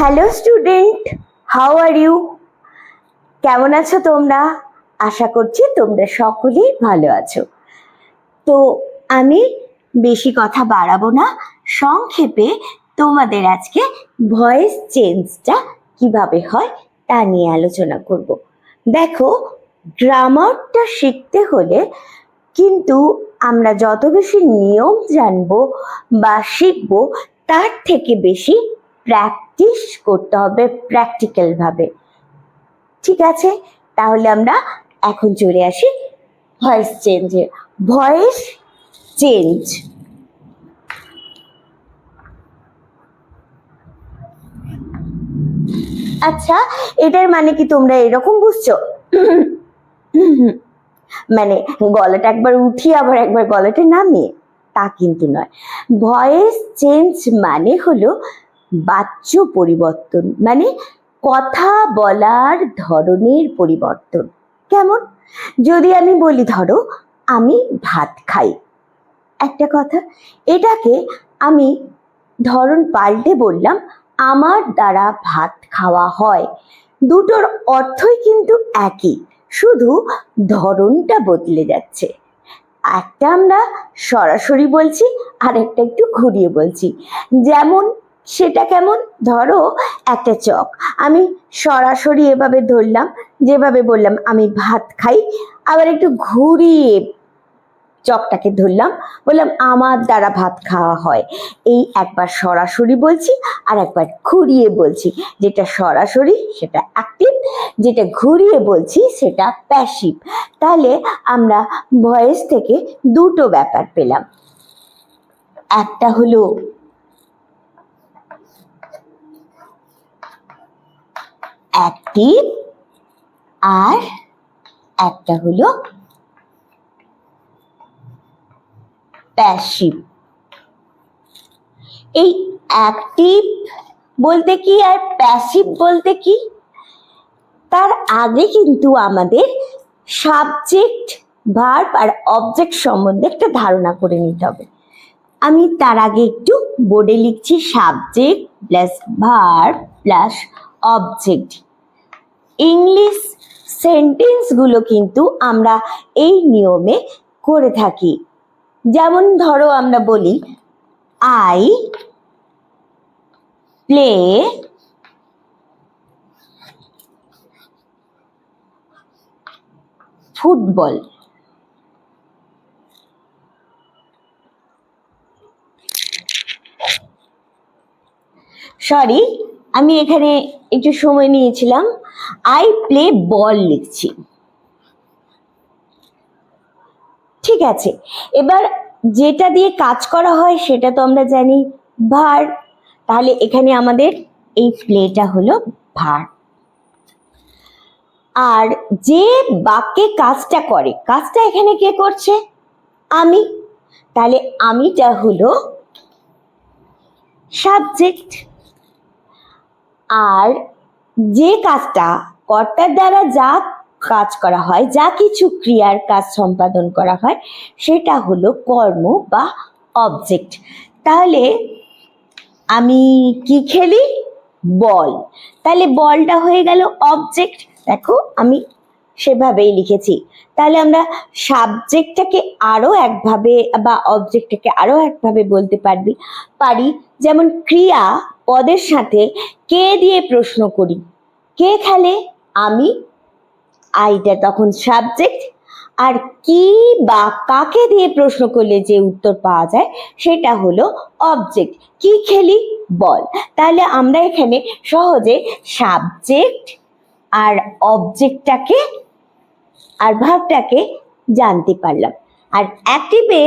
Hello student, how are you? কেমন আছো তোমরা? আশা করছি তোমরা সকলেই ভালো আছো। তো আমি বেশি কথা বাড়াবো না, সংক্ষেপে তোমাদের আজকে ভয়েস চেঞ্জটা কিভাবে হয় তা নিয়ে আলোচনা করব। দেখো, গ্রামারটা শিখতে হলে কিন্তু আমরা যত বেশি নিয়ম জানবো বা শিখবো, তার থেকে বেশি প্র্যাকটিস করতে হবে প্র্যাকটিক্যাল ভাবে। ঠিক আছে, তাহলে আমরা এখন চলে আসি ভয়েস চেঞ্জে। ভয়েস চেঞ্জ, আচ্ছা এটার মানে কি তোমরা এরকম বুঝছো? মানে গলাটা একবার উঠিয়ে আবার একবার গলাটা নামিয়ে? তা কিন্তু নয়। ভয়েস চেঞ্জ মানে হলো বাচ্য পরিবর্তন, মানে কথা বলার ধরনের পরিবর্তন। কেমন? যদি আমি বলি, ধরো আমি ভাত খাই, একটা কথা, এটাকে আমি ধরন পাল্টে বললাম আমার দ্বারা ভাত খাওয়া হয়। দুটোর অর্থই কিন্তু একই, শুধু ধরনটা বদলে যাচ্ছে। একটা আমরা সরাসরি বলছি আর একটা একটু ঘুরিয়ে বলছি। যেমন সেটা কেমন? ধরো একটা চক আমি সরাসরি এভাবে ধরলাম, যেভাবে বললাম আমি ভাত খাই, আবার একটু ঘুরিয়ে চকটাকে ধরলাম, বললাম আমার দ্বারা ভাত খাওয়া হয়। এই একবার সরাসরি বলছি আর একবার ঘুরিয়ে বলছি। যেটা সরাসরি সেটা অ্যাক্টিভ, যেটা ঘুরিয়ে বলছি সেটা প্যাসিভ। তাহলে আমরা ভয়েস থেকে দুটো ব্যাপার পেলাম, একটা হলো অ্যাক্টিভ আর একটা হলো প্যাসিভ। এই অ্যাক্টিভ বলতে কি আর প্যাসিভ বলতে কি, তার আগে কিন্তু আমাদের সাবজেক্ট, ভার্ব আর অবজেক্ট সম্বন্ধে একটা ধারণা করে নিতে হবে। আমি তার আগে একটু বোর্ডে লিখছি subject plus verb plus object. English সেন্টেন্সগুলো কিন্তু আমরা এই নিয়মে করে থাকি। যেমন ধরো আমরা বলি আই প্লে ফুটবল। সরি, আমি এখানে একটু সময় নিয়েছিলাম, আই প্লে বল লিখছি। ঠিক আছে, এবার যেটা দিয়ে কাজ করা হয় সেটা তো আমরা জানি ভার্ব। তাহলে এখানে আমাদের এই প্লেটা হলো ভার্ব। আর যে বাক্যে কাজটা করে, কাজটা এখানে কে করছে? আমি। তাহলে আমিটা হলো সাবজেক্ট। আর যে কাজটা কর্তার দ্বারা যা কাজ করা হয়, যা কিছু ক্রিয়ার কাজ সম্পাদন করা হয়, সেটা হলো কর্ম বা অবজেক্ট। তাহলে আমি কি খেলি? বল। তাহলে বলটা হয়ে গেল অবজেক্ট। দেখো আমি সেভাবেই লিখেছি। তাহলে আমরা সাবজেক্টটাকে আরো একভাবে বা অবজেক্টটাকে আরো একভাবে বলতে পারি। যেমন ক্রিয়া পদের সাথে কে দিয়ে প্রশ্ন করি, কে খেলে? আমি। আইটা তখন সাবজেক্ট। আর কি বা কাকে দিয়ে প্রশ্ন করলে যে উত্তর পাওয়া যায় সেটা হলো অবজেক্ট। কি খেলি? বল। তাহলে আমরা এখানে সহজে সাবজেক্ট আর অবজেক্টটাকে আর ভার্বটাকে জানতে পারলাম। আর অ্যাক্টিভে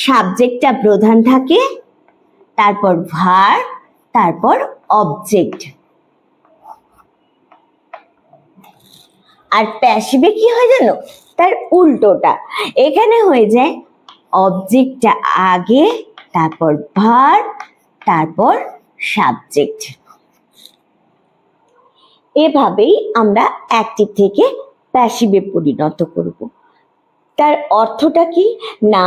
সাবজেক্টটা প্রধান থাকে, তারপর ভার্ব, তারপর অবজেক্ট। আর প্যাসিভে কি হয় জানো? তার উল্টোটা। এখানে হয়ে যায় অবজেক্টটা আগে, তারপর ভার্ব, তারপর সাবজেক্ট। এভাবেই আমরা অ্যাক্টিভ থেকে প্যাসিভে পরিণত করব। তার অর্থটা কি? না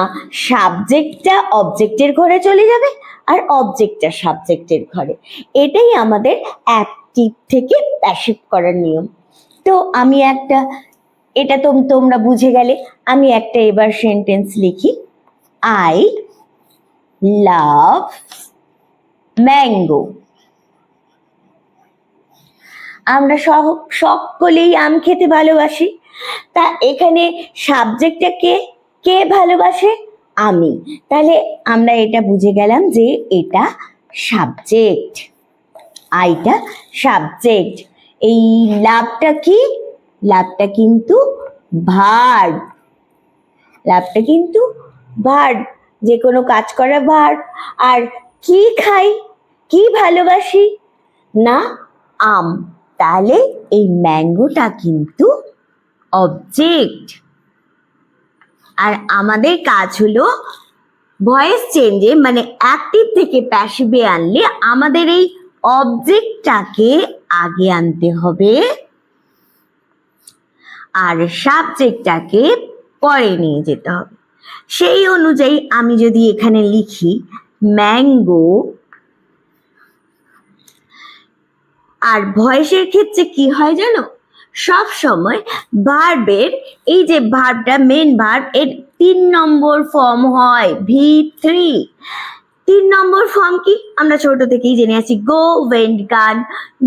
সাবজেক্টটা অবজেক্টের ঘরে চলে যাবে আর অবজেক্টটা সাবজেক্টের ঘরে। এটাই আমাদের অ্যাক্টিভ থেকে প্যাসিভ করার নিয়ম। তো আমি একটা, এটা তো তোমরা বুঝে গেলে। আমি একটা এবার সেন্টেন্স লিখি, আই লাভ ম্যাঙ্গো। আমরা সকলেই আম খেতে ভালোবাসি। তা এখানে সাবজেক্টটা কে? কে ভালোবাসে? আমি। তাহলে আমরা এটা বুঝে গেলাম যে এটা সাবজেক্ট, আইটা সাবজেক্ট। এই লাভটা কি? লাভটা কিন্তু ভার্ব, লাভটা কিন্তু ভার্ব, যে কোনো কাজ করা ভার্ব। আর কি খাই, কি ভালোবাসি? না আম। তাহলে এই ম্যাঙ্গোটা কিন্তু অবজেক্ট। আর আমাদের কাজ হলো ভয়েস চেঞ্জে, মানে অ্যাক্টিভ থেকে প্যাসিভে আনলে আমাদের এই অবজেক্টটাকে আগে আনতে হবে আর সাবজেক্টটাকে পরে নিয়ে যেতে হবে। সেই অনুযায়ী আমি যদি এখানে লিখি ম্যাঙ্গো, আর ভয়েসের ক্ষেত্রে কি হয় জানো, সব সময় ভার্বের, এই যে ভার্বটা মেন ভার্ব, এর 3 নম্বর ফর্ম হয় V3। 3 নম্বর ফর্ম কি আমরা ছোট থেকেই জেনে আছি, গো, ওয়েন্ট, গান,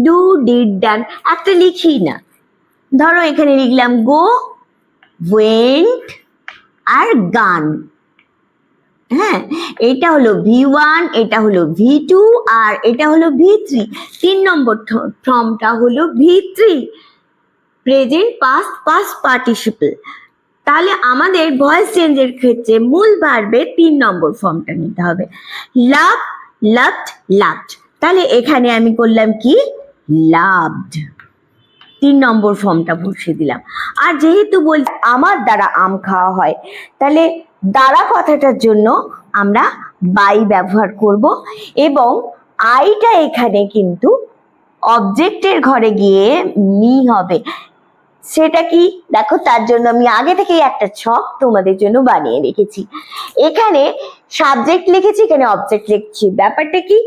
ডু, ডিড, ডান। একটা লিখি না, ধরো এখানে লিখলাম গো, ওয়েন্ট আর গান। হ্যাঁ, এটা হলো V1, এটা হলো V2 আর এটা হলো V3। 3 নম্বর ফর্মটা হলো V3, present past past participle. তাহলে আমাদের ভয়েস চেঞ্জের ক্ষেত্রে মূল ভার্বের 3 নম্বর ফর্মটা নিতে হবে, লাভ, লাভড, লাভড। তাহলে এখানে আমি করলাম কি, লাভড, 3 নম্বর ফর্মটা বসিয়ে দিলাম। আর যেহেতু বল আমার দ্বারা আম খাওয়া হয়, তাহলে দ্বারা কথাটার জন্য আমরা বাই ব্যবহার করব, এবং আইটা এখানে কিন্তু অবজেক্টের ঘরে গিয়ে মি হবে। সেটা কি দেখো, তার জন্য আমি আগে থেকেই একটা ছক তোমাদের জন্য বানিয়ে রেখেছি। এখানে সাবজেক্ট লিখেছি, এখানে অবজেক্ট লিখছি। ব্যাপারটা কি,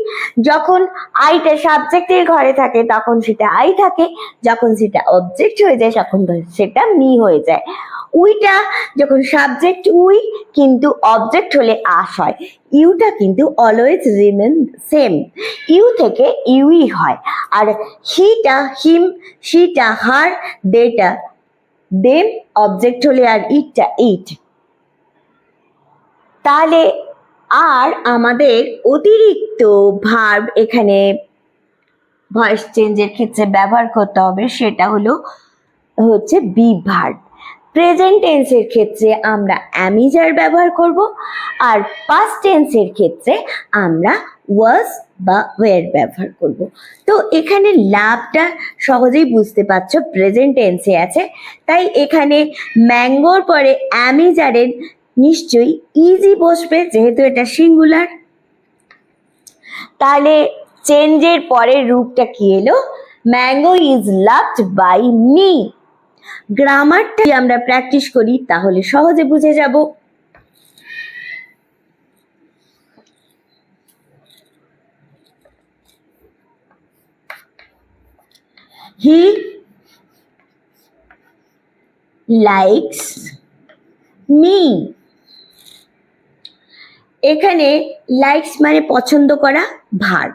যখন আইটা সাবজেক্টের ঘরে থাকে তখন সেটা আই থাকে, যখন সেটা অবজেক্ট হয়ে যায় তখন সেটা মি হয়ে যায়। উইটা যখন সাবজেক্ট উই, কিন্তু অবজেক্ট হলে আস হয়। ইউটা কিন্তু অলওয়েজ রিমেন সেম, ইউ থেকে ইউই হয়। আর হিটা হিম, শিটা হার, দেটা দেম, অবজেক্ট হলে আর ইটটা ইট। তাহলে আর আমাদের অতিরিক্ত ভার্ব এখানে ভয়েস চেঞ্জের ক্ষেত্রে ব্যবহার করতে হবে, সেটা হচ্ছে বি ভার্ব। প্রেজেন্ট টেন্সের ক্ষেত্রে আমরা অ্যামিজার ব্যবহার করব, আর পাস্ট টেন্সের ক্ষেত্রে আমরা ওয়াজ বা ওয়ের ব্যবহার করব। তো এখানে লাভটা সহজেই বুঝতে পারছো প্রেজেন্ট টেন্সে আছে, তাই এখানে ম্যাঙ্গোর পরে অ্যামিজারের নিশ্চয়ই ইজি বসবে যেহেতু এটা সিঙ্গুলার। তাহলে চেঞ্জের পরের রূপটা কি এলো, mango is loved by me. গ্রামারটা আমরা প্র্যাকটিস করি তাহলে সহজে বুঝে যাব। He likes me. এখানে লাইকস মানে পছন্দ করা, ভার্ব।